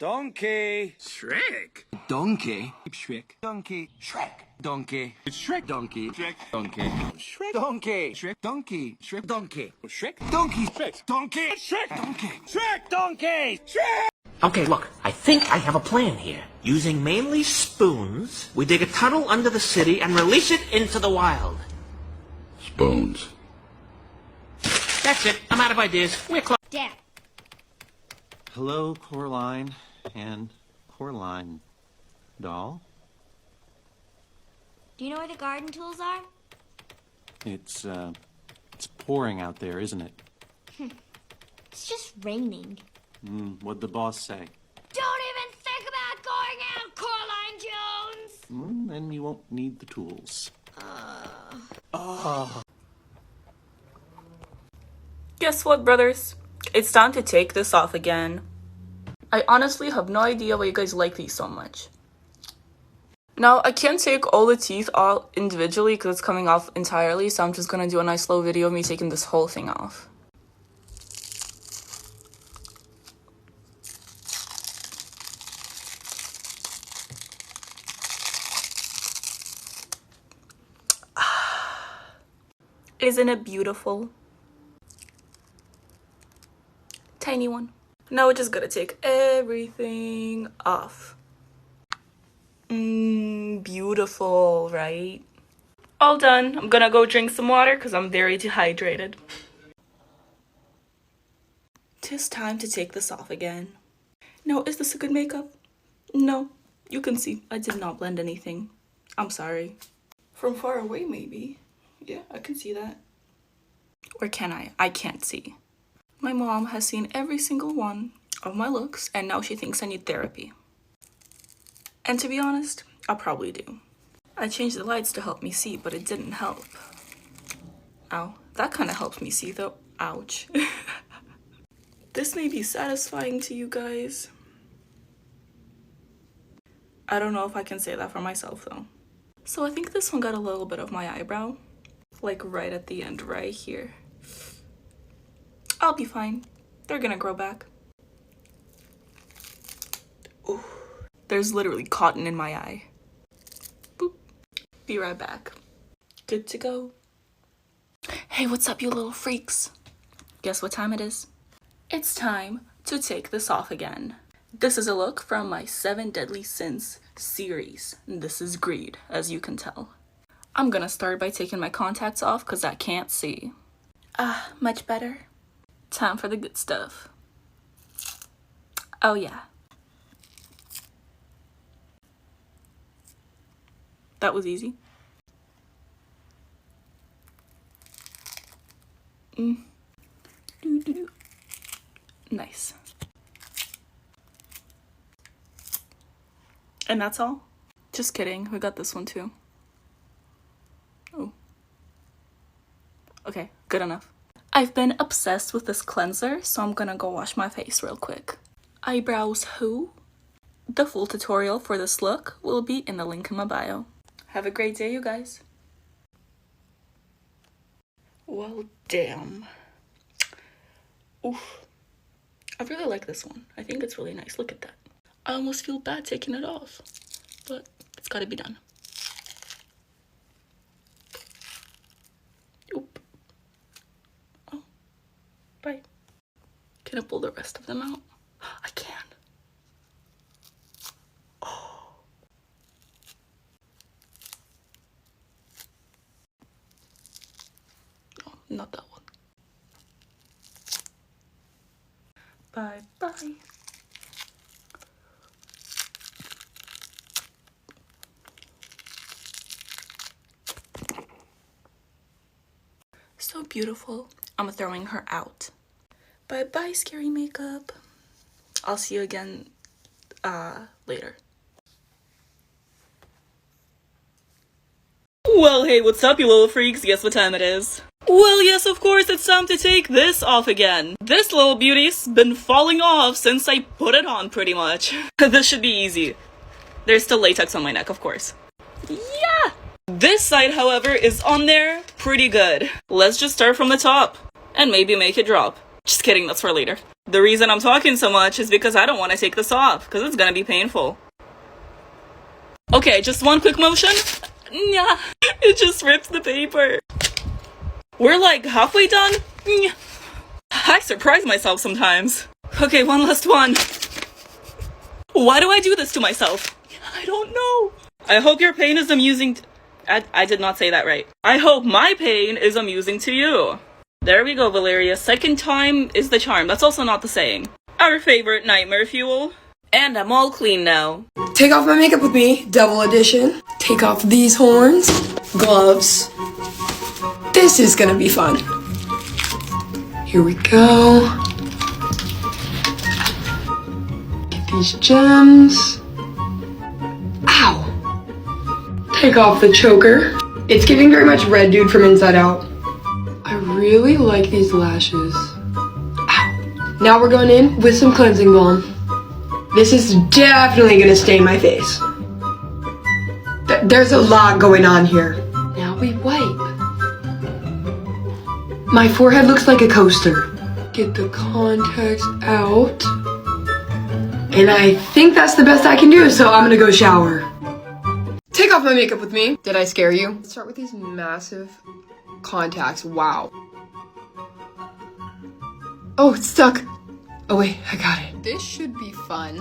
Donkey. Shrek. Donkey. Shrek. Donkey. Shrek. Donkey. Shrek. Donkey. Shrek. Donkey. Shrek. Donkey. Shrek. Donkey. Shrek. Donkey. Shrek. Donkey. Shrek. Donkey. Shrek. Donkey. Shrek. Donkey. Shrek. Okay, look, I think I have a plan here. Using mainly spoons, we dig a tunnel under the city and release it into the wild. Spoons. That's it. I'm out of ideas. We're close. Dad. Hello, Coraline and Coraline doll. Do you know where the garden tools are? It's pouring out there, isn't it? It's just raining. What'd the boss say? Don't even think about going out, Coraline Jones! Then you won't need the tools. Guess what, brothers? It's time to take this off again. I honestly have no idea why you guys like these so much. Now, I can't take all the teeth out individually because it's coming off entirely, so I'm just gonna do a nice slow video of me taking this whole thing off. Isn't it beautiful? Tiny one. Now we're just gonna take everything off. Beautiful, right? All done. I'm gonna go drink some water because I'm very dehydrated. Tis time to take this off again. Now, is this a good makeup? No. You can see I did not blend anything. I'm sorry. From far away, maybe. Yeah, I can see that. Or can I? I can't see. My mom has seen every single one of my looks, and now she thinks I need therapy. And to be honest, I probably do. I changed the lights to help me see, but it didn't help. Ow. That kind of helps me see, though. Ouch. This may be satisfying to you guys. I don't know if I can say that for myself, though. So I think this one got a little bit of my eyebrow. Like right at the end, right here. I'll be fine. They're gonna grow back. Ooh, there's literally cotton in my eye. Boop. Be right back. Good to go. Hey, what's up, you little freaks? Guess what time it is? It's time to take this off again. This is a look from my 7 Deadly Sins series. This is greed, as you can tell. I'm gonna start by taking my contacts off because I can't see. Much better. Time for the good stuff. Oh yeah. That was easy. Nice. And that's all? Just kidding, we got this one too. Oh. Okay, good enough. I've been obsessed with this cleanser, so I'm gonna go wash my face real quick. Eyebrows who? The full tutorial for this look will be in the link in my bio. Have a great day, you guys. Well, damn. Oof. I really like this one. I think it's really nice. Look at that. I almost feel bad taking it off, but it's gotta be done. Oop. Oh, bye. Can I pull the rest of them out? I can. Oh. Oh, not that one. Bye bye. So beautiful. I'm throwing her out. Bye bye, scary makeup. I'll see you again later. Well, hey, what's up, you little freaks? Guess what time it is? Well, yes, of course, it's time to take this off again. This little beauty's been falling off since I put it on, pretty much. This should be easy. There's still latex on my neck, of course. Yeah! This side, however, is on there pretty good. Let's just start from the top and maybe make it drop. Just kidding, that's for later. The reason I'm talking so much is because I don't want to take this off, because it's gonna be painful. Okay, just one quick motion. Yeah, it just rips the paper. We're like halfway done. I surprise myself sometimes. Okay, one last one. Why do I do this to myself? I don't know. I hope your pain is amusing. I did not say that right. I hope my pain is amusing to you. There we go, Valeria. Second time is the charm. That's also not the saying. Our favorite nightmare fuel. And I'm all clean now. Take off my makeup with me, double edition. Take off these horns, gloves. This is gonna be fun. Here we go. Get these gems. Ow! Take off the choker. It's giving very much Red Dude from Inside Out. I really like these lashes. Ow! Now we're going in with some cleansing balm. This is definitely gonna stain my face. There's a lot going on here. Now we wipe. My forehead looks like a coaster. Get the contacts out. And I think that's the best I can do, so I'm gonna go shower. Take off my makeup with me. Did I scare you? Let's start with these massive contacts. Wow. Oh, it's stuck. Oh wait, I got it. This should be fun.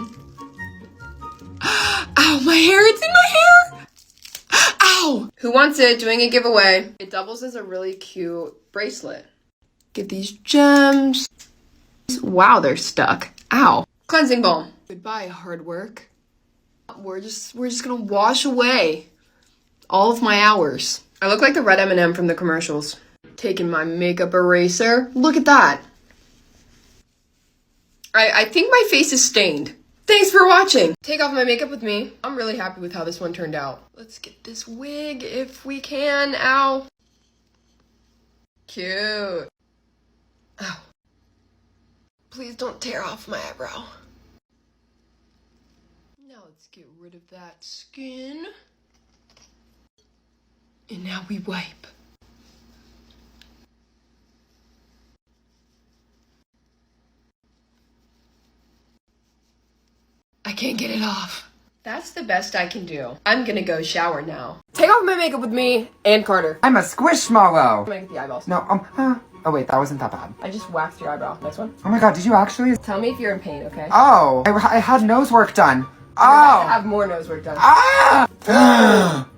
Ow, my hair, it's in my hair! Ow! Who wants it? Doing a giveaway. It doubles as a really cute bracelet. Get these gems. Wow, they're stuck. Ow. Cleansing balm. Goodbye, hard work. We're just gonna wash away all of my hours. I look like the red M&M from the commercials. Taking my makeup eraser. Look at that. I think my face is stained. Thanks for watching. Take off my makeup with me. I'm really happy with how this one turned out. Let's get this wig if we can. Ow. Cute. Ow. Please don't tear off my eyebrow. Now let's get rid of that skin. And now we wipe. I can't get it off. That's the best I can do. I'm gonna go shower now. Take off my makeup with me and Carter. I'm a squishmallow. I'm gonna get the eyeballs. No, oh wait, that wasn't that bad. I just waxed your eyebrow. Next one. Oh my god, did you actually? Tell me if you're in pain, okay? Oh, I had nose work done. You're about to Oh! have more nose work done. Ah!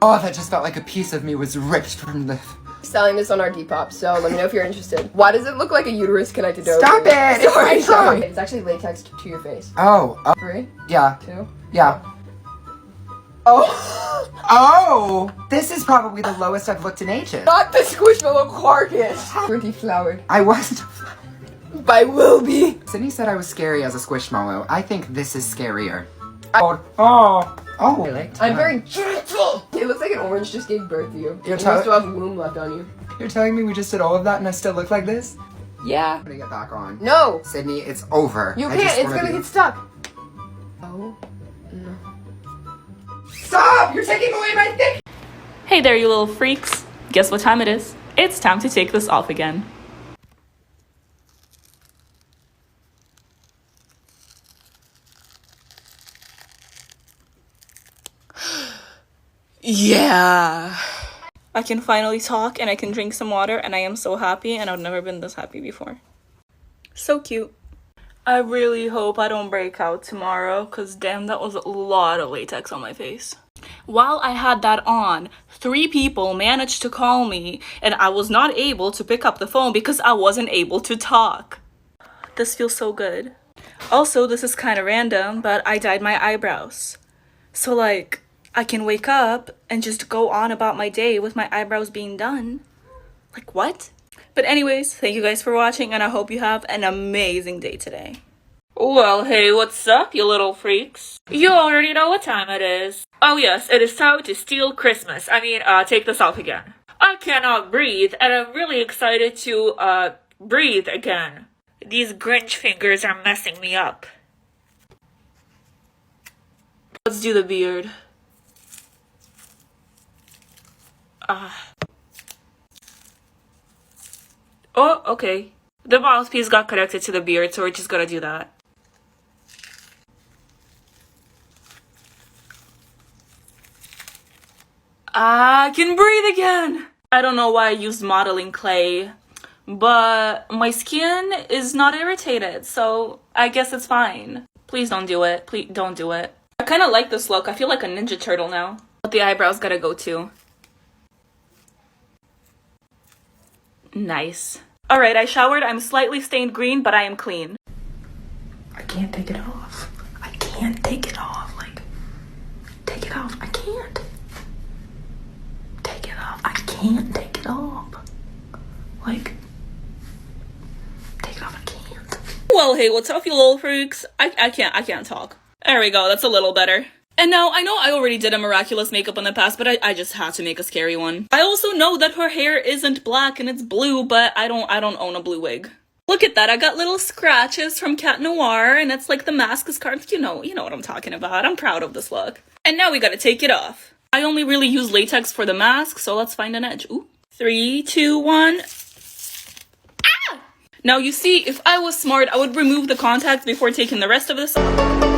Oh, that just felt like a piece of me was ripped from the... Selling this on our Depop, so let me know if you're interested. Why does it look like a uterus connected to Stop it! It's my Sorry. trunk! It's actually latex to your face. Oh, 3, yeah, 2. yeah. Oh! Oh! This is probably the lowest I've looked in ages. Not the Squishmallow carcass! We're deflowered. I wasn't... By Wilby. Sydney said I was scary as a squishmallow. I think this is scarier. Oh! I'm very gentle! It looks like an orange just gave birth to you. You're and you still have womb left on you. You're telling me we just did all of that and I still look like this? Yeah. I'm gonna get back on. No! Sydney, it's over. You I can't, just it's wanna gonna be- get stuck. Oh. No. Stop! You're taking away my thing! Hey there, you little freaks. Guess what time it is? It's time to take this off again. Yeah. I can finally talk and I can drink some water and I am so happy and I've never been this happy before. So cute. I really hope I don't break out tomorrow because damn, that was a lot of latex on my face. While I had that on, 3 people managed to call me and I was not able to pick up the phone because I wasn't able to talk. This feels so good. Also, this is kind of random, but I dyed my eyebrows. So like, I can wake up and just go on about my day with my eyebrows being done. Like, what? But anyways, thank you guys for watching, and I hope you have an amazing day today. Well, hey, what's up, you little freaks? You already know what time it is. Oh yes, it is time to steal Christmas. Take this off again. I cannot breathe, and I'm really excited to, breathe again. These Grinch fingers are messing me up. Let's do the beard. Oh, okay. The mouthpiece got connected to the beard, so we're just gonna do that. I can breathe again! I don't know why I used modeling clay, but my skin is not irritated, so I guess it's fine. Please don't do it. Please don't do it. I kind of like this look. I feel like a Ninja Turtle now. But the eyebrows gotta go too. Nice. Alright, I showered. I'm slightly stained green, but I am clean. I can't take it off. I can't take it off. Like, take it off. I can't. Take it off. I can't take it off. Like, take it off. I can't. Well, hey, what's up, you little freaks? I can't talk. There we go. That's a little better. And now, I know I already did a miraculous makeup in the past, but I just had to make a scary one. I also know that her hair isn't black and it's blue, but I don't own a blue wig. Look at that, I got little scratches from Cat Noir, and it's like the mask is carved. You know what I'm talking about. I'm proud of this look. And now we gotta take it off. I only really use latex for the mask, so let's find an edge. Ooh. 3, 2, 1. Ah! Now you see, if I was smart, I would remove the contacts before taking the rest of this off.